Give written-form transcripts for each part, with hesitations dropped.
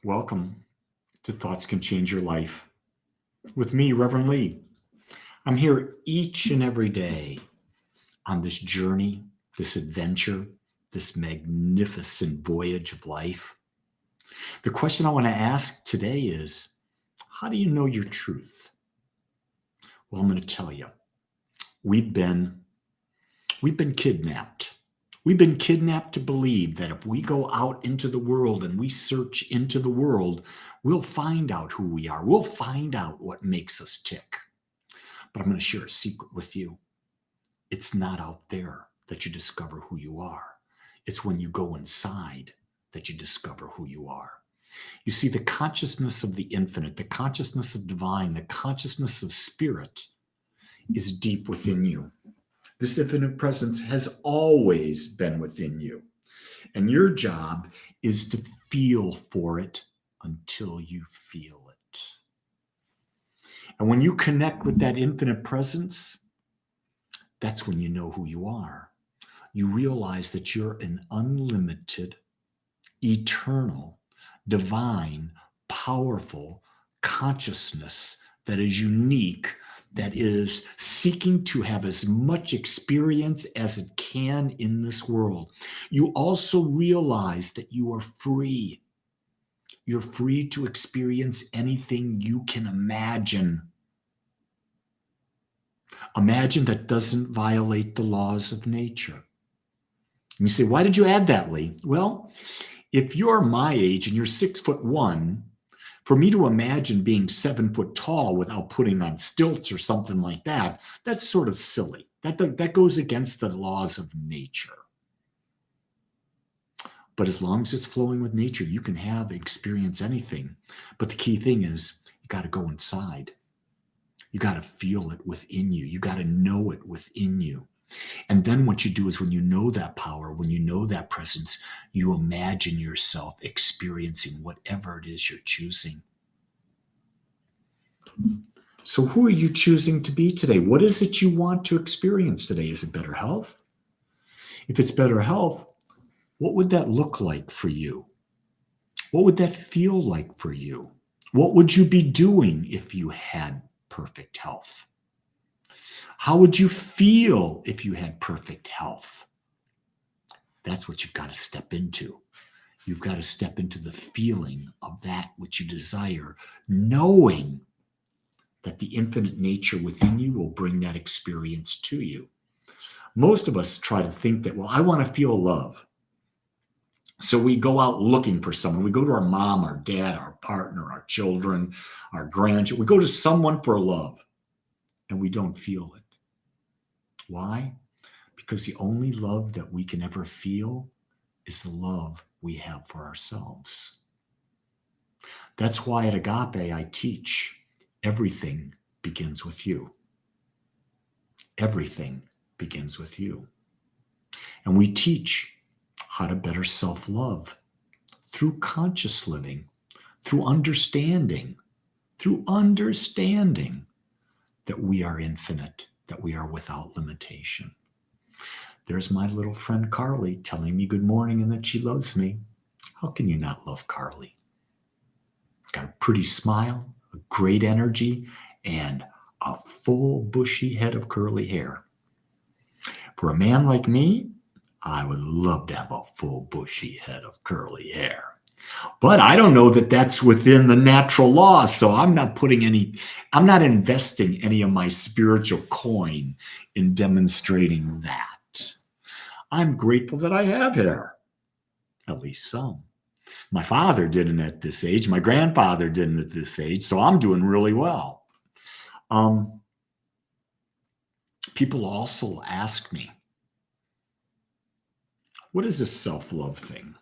Welcome to Thoughts Can Change Your Life with me, Reverend Lee. I'm here each and every day on this journey, this adventure, this magnificent voyage of life. The question I want to ask today is, how do you know your truth? Well, I'm going to tell you, we've been kidnapped. We've been kidnapped to believe that if we go out into the world and we search into the world, we'll find out who we are. We'll find out what makes us tick. But I'm going to share a secret with you. It's not out there that you discover who you are. It's when you go inside that you discover who you are. You see, the consciousness of the infinite, the consciousness of divine, the consciousness of spirit is deep within you. This infinite presence has always been within you. And your job is to feel for it until you feel it. And when you connect with that infinite presence, that's when you know who you are. You realize that you're an unlimited, eternal, divine, powerful consciousness that is unique, that is seeking to have as much experience as it can in this world. You also realize that you are free. You're free to experience anything you can imagine. Imagine that doesn't violate the laws of nature. And you say, why did you add that, Lee? Well, if you're my age and you're 6'1", for me to imagine being 7 foot tall without putting on stilts or something like that, that's sort of silly. That goes against the laws of nature. But as long as it's flowing with nature, you can experience anything. But the key thing is you got to go inside. You got to feel it within you. You got to know it within you. And then what you do is when you know that power, when you know that presence, you imagine yourself experiencing whatever it is you're choosing. So who are you choosing to be today? What is it you want to experience today? Is it better health? If it's better health, what would that look like for you? What would that feel like for you? What would you be doing if you had perfect health? How would you feel if you had perfect health? That's what you've got to step into. You've got to step into the feeling of that which you desire, knowing that the infinite nature within you will bring that experience to you. Most of us try to think that, well, I want to feel love. So we go out looking for someone. We go to our mom, our dad, our partner, our children, our grandchildren. We go to someone for love, and we don't feel it. Why? Because the only love that we can ever feel is the love we have for ourselves. That's why at Agape I teach everything begins with you. Everything begins with you. And we teach how to better self-love through conscious living, through understanding that we are infinite, that we are without limitation. There's my little friend Carly telling me good morning and that she loves me. How can you not love Carly? Got a pretty smile, a great energy, and a full bushy head of curly hair. For a man like me, I would love to have a full bushy head of curly hair. But I don't know that that's within the natural law, so I'm not investing any of my spiritual coin in demonstrating that. I'm grateful that I have hair, at least some. My father didn't at this age. My grandfather didn't at this age, so I'm doing really well. People also ask me, what is this self-love thing?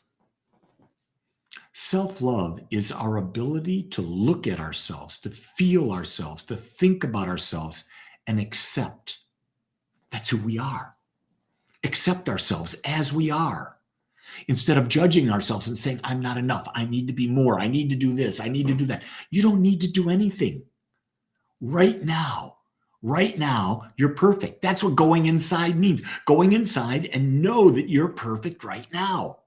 Self-love is our ability to look at ourselves, to feel ourselves, to think about ourselves, and accept that's who we are. Accept ourselves as we are. Instead of judging ourselves and saying, I'm not enough, I need to be more, I need to do this, I need to do that. You don't need to do anything. Right now, you're perfect. That's what going inside means. Going inside and know that you're perfect right now.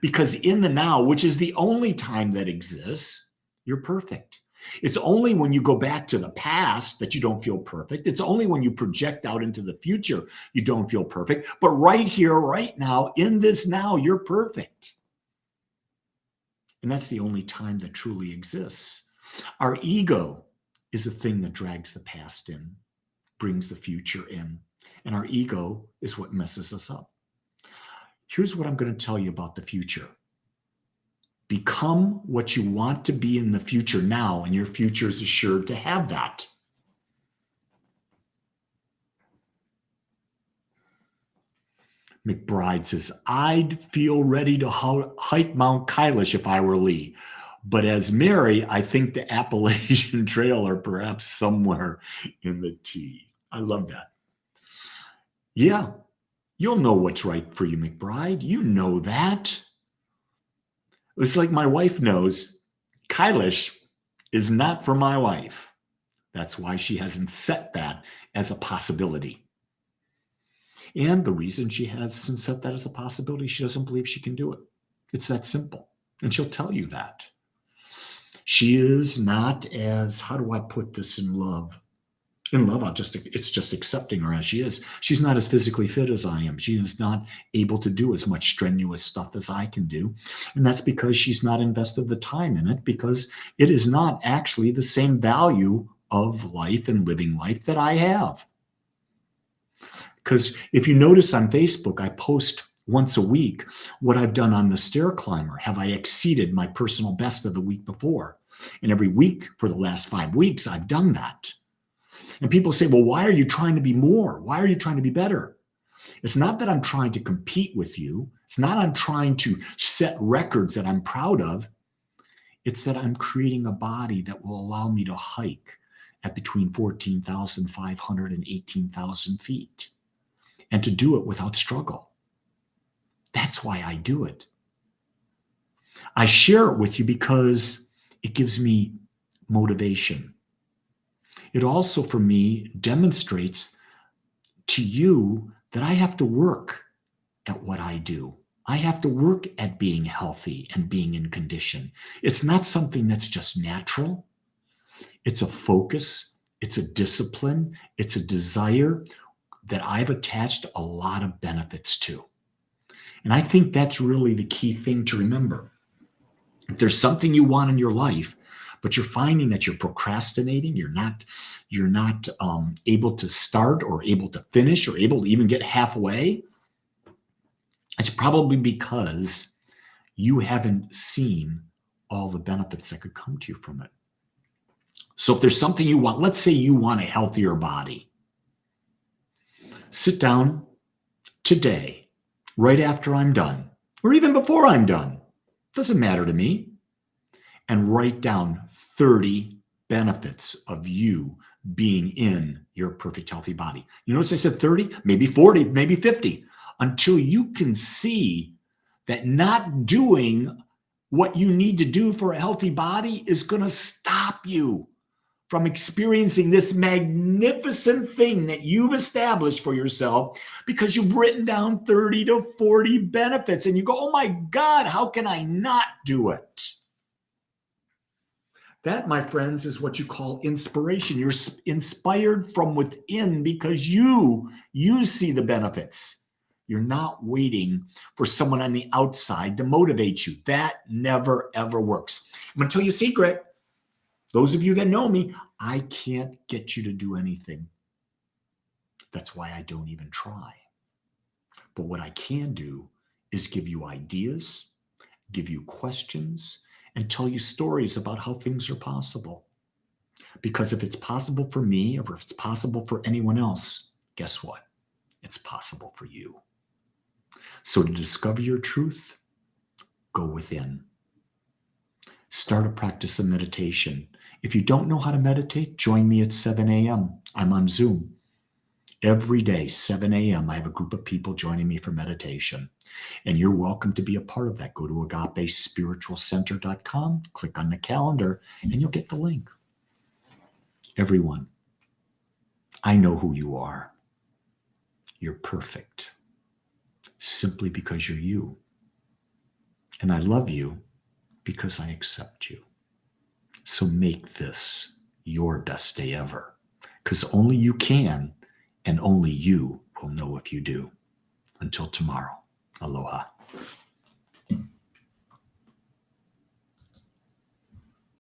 Because in the now, which is the only time that exists, you're perfect. It's only when you go back to the past that you don't feel perfect. It's only when you project out into the future you don't feel perfect. But right here, right now, in this now, you're perfect. And that's the only time that truly exists. Our ego is the thing that drags the past in, brings the future in. And our ego is what messes us up. Here's what I'm going to tell you about the future. Become what you want to be in the future now, and your future is assured to have that. McBride says, I'd feel ready to hike Mount Kailash if I were Lee. But as Mary, I think the Appalachian Trail or perhaps somewhere in the T. I love that. Yeah, you'll know what's right for you, McBride. You know that. It's like my wife knows Kailash is not for my wife. That's why she hasn't set that as a possibility. And the reason she hasn't set that as a possibility, she doesn't believe she can do it. It's that simple. And she'll tell you that. She is not as, how do I put this in love? In love, it's just accepting her as she is. She's not as physically fit as I am. She is not able to do as much strenuous stuff as I can do. And that's because she's not invested the time in it, because it is not actually the same value of life and living life that I have. Because if you notice on Facebook, I post once a week what I've done on the stair climber. Have I exceeded my personal best of the week before? And every week for the last 5 weeks, I've done that. And people say, well, why are you trying to be more? Why are you trying to be better? It's not that I'm trying to compete with you. It's not I'm trying to set records that I'm proud of. It's that I'm creating a body that will allow me to hike at between 14,500 and 18,000 feet and to do it without struggle. That's why I do it. I share it with you because it gives me motivation. It also, for me, demonstrates to you that I have to work at what I do. I have to work at being healthy and being in condition. It's not something that's just natural. It's a focus. It's a discipline. It's a desire that I've attached a lot of benefits to. And I think that's really the key thing to remember. If there's something you want in your life, but you're finding that you're procrastinating, you're not able to start or able to finish or able to even get halfway, it's probably because you haven't seen all the benefits that could come to you from it. So if there's something you want, let's say you want a healthier body. Sit down today, right after I'm done, or even before I'm done. Doesn't matter to me. And write down 30 benefits of you being in your perfect healthy body. You notice I said 30, maybe 40, maybe 50, until you can see that not doing what you need to do for a healthy body is going to stop you from experiencing this magnificent thing that you've established for yourself, because you've written down 30 to 40 benefits and you go, oh my God, how can I not do it? That, my friends, is what you call inspiration. You're inspired from within because you see the benefits. You're not waiting for someone on the outside to motivate you. That never, ever works. I'm going to tell you a secret. Those of you that know me, I can't get you to do anything. That's why I don't even try. But what I can do is give you ideas, give you questions, and tell you stories about how things are possible. Because if it's possible for me, or if it's possible for anyone else, guess what? It's possible for you. So to discover your truth, go within. Start a practice of meditation. If you don't know how to meditate, join me at 7 a.m. I'm on Zoom. Every day, 7 a.m., I have a group of people joining me for meditation. And you're welcome to be a part of that. Go to agapespiritualcenter.com, click on the calendar, and you'll get the link. Everyone, I know who you are. You're perfect, simply because you're you. And I love you because I accept you. So make this your best day ever, because only you can, and only you will know if you do. Until tomorrow, aloha.